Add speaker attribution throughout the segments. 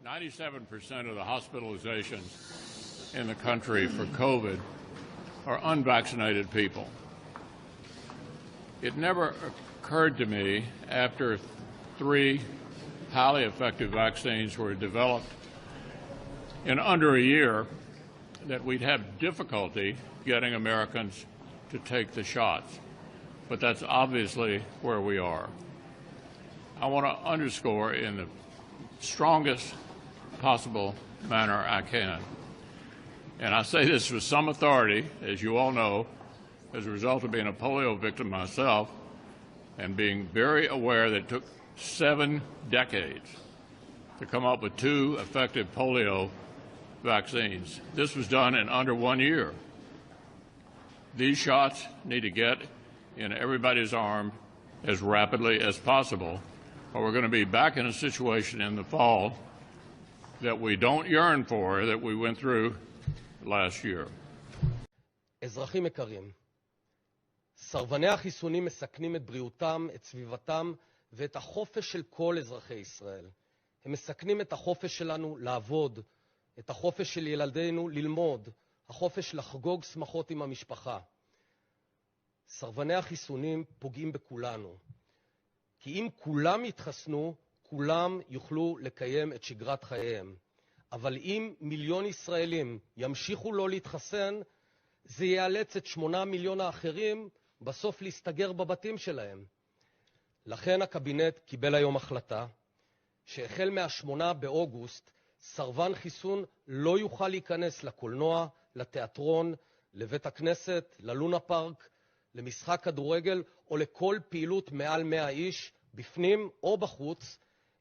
Speaker 1: 97% of the hospitalizations in the country for COVID are unvaccinated people. It never occurred to me after 3 highly effective vaccines were developed in under a year that we'd have difficulty getting Americans to take the shots. But that's obviously where we are. I want to underscore in the strongest possible manner I can, and I say this with some authority, as you all know, as a result of being a polio victim myself and being very aware that it took 7 decades to come up with 2 effective polio vaccines. This was done in under 1 year. These shots need to get in everybody's arm as rapidly as possible, or we're going to be back in a situation in the fall that we don't yearn for, that we went through last year.
Speaker 2: אזרחים יקרים, סרבני החיסונים מסכנים את בריאותם, את סביבתם ואת החופש של כל אזרחי ישראל. הם מסכנים את החופש שלנו לעבוד, את החופש של ילדינו ללמוד, החופש לחגוג שמחות עם המשפחה. סרבני החיסונים פוגעים בכולנו. כי אם כולם יתחסנו, כולם יוכלו לקיים את שגרת חייהם. אבל אם מיליון ישראלים ימשיכו לא להתחסן, זה ייאלץ את 8 מיליון האחרים בסוף להסתגר בבתים שלהם. לכן הקבינט קיבל היום החלטה שהחל מה-8 באוגוסט סרבן חיסון לא יוכל להיכנס לקולנוע, לתיאטרון, לבית הכנסת, ללונה פארק, למשחק כדורגל או לכל פעילות מעל 100 איש, בפנים או בחוץ,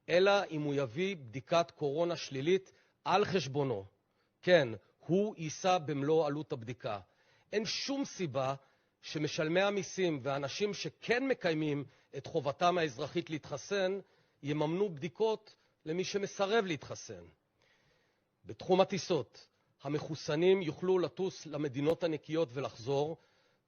Speaker 2: אלא אם הוא יביא בדיקת קורונה שלילית על חשבונו. כן, הוא יישא במלוא עלות הבדיקה. אין שום סיבה שמשלמי המיסים ואנשים שכן מקיימים את חובתם האזרחית להתחסן, יממנו בדיקות למי שמסרב להתחסן. בתחום הטיסות, המחוסנים יוכלו לטוס למדינות הנקיות ולחזור,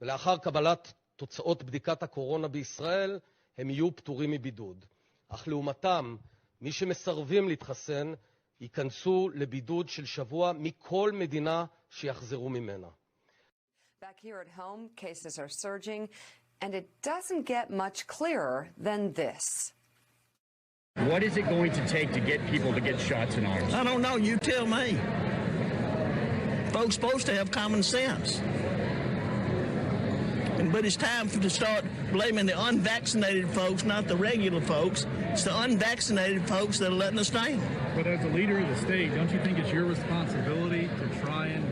Speaker 2: ולאחר קבלת תוצאות בדיקת הקורונה בישראל, הם יהיו פטורים מבידוד. אך לעומתם, מי שמסרבים להתחסן, ייכנסו לבידוד של שבוע מכל מדינה שיחזרו ממנה.
Speaker 3: Back here at home, cases are surging, and it doesn't get much clearer than this.
Speaker 4: What is it going to take to get people to get shots in arms?
Speaker 5: I don't know. You tell me. Folks supposed to have common sense. But it's time to start blaming the unvaccinated folks, not the regular folks. It's the unvaccinated folks that are letting us down.
Speaker 6: But as a leader of the state, don't you think it's your responsibility to try and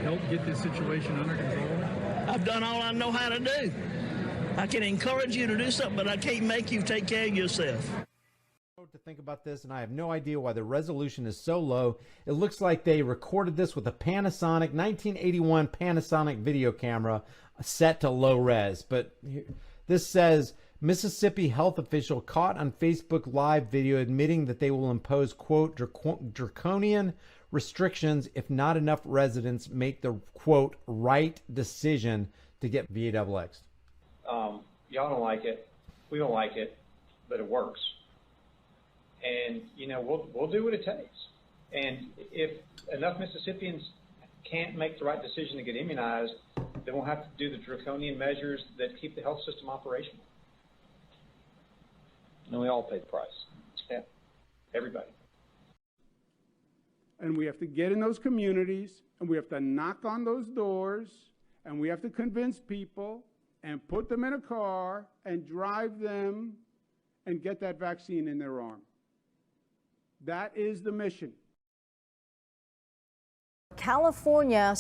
Speaker 6: help get this situation under control?
Speaker 5: I've done all I know how to do. I can encourage you to do something, but I can't make you take care of yourself.
Speaker 7: To think about this, and I have no idea why the resolution is so low. It looks like they recorded this with a Panasonic 1981 Panasonic video camera set to low res. But this says Mississippi health official caught on Facebook live video admitting that they will impose quote draconian restrictions if not enough residents make the quote right decision to get VAXxed.
Speaker 8: Y'all don't like it, we don't like it, but it works. And, you know, we'll do what it takes. And if enough Mississippians can't make the right decision to get immunized, then we'll have to do the draconian measures that keep the health system operational. And we all pay the price. Yeah, everybody.
Speaker 9: And we have to get in those communities, and we have to knock on those doors, and we have to convince people and put them in a car and drive them and get that vaccine in their arm. That is the mission.
Speaker 10: California,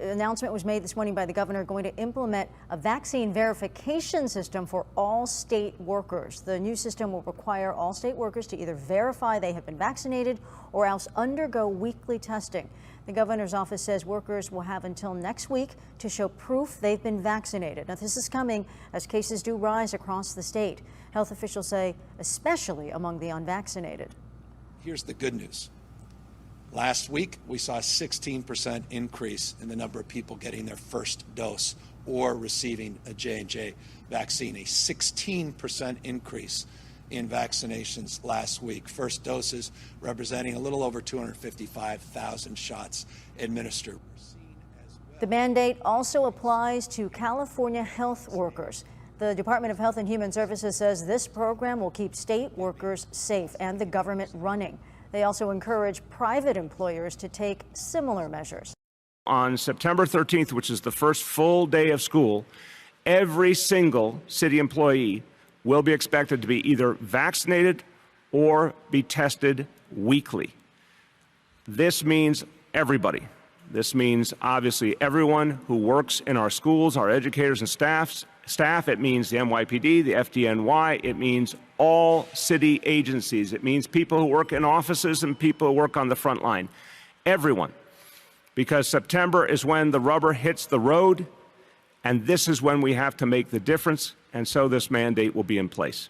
Speaker 10: announcement was made this morning by the governor, going to implement a vaccine verification system for all state workers. The new system will require all state workers to either verify they have been vaccinated or else undergo weekly testing. The governor's office says workers will have until next week to show proof they've been vaccinated. Now, this is coming as cases do rise across the state. Health officials say especially among the unvaccinated.
Speaker 11: Here's the good news. Last week, we saw a 16% increase in the number of people getting their first dose or receiving a J&J vaccine, a 16% increase in vaccinations last week. First doses representing a little over 255,000 shots administered.
Speaker 10: The mandate also applies to California health workers. The Department of Health and Human Services says this program will keep state workers safe and the government running. They also encourage private employers to take similar measures.
Speaker 12: On September 13th, which is the first full day of school, every single city employee will be expected to be either vaccinated or be tested weekly. This means everybody. This means, obviously, everyone who works in our schools, our educators and staff. It means the NYPD, the FDNY. It means all city agencies. It means people who work in offices and people who work on the front line. Everyone. Because September is when the rubber hits the road, and this is when we have to make the difference, and so this mandate will be in place.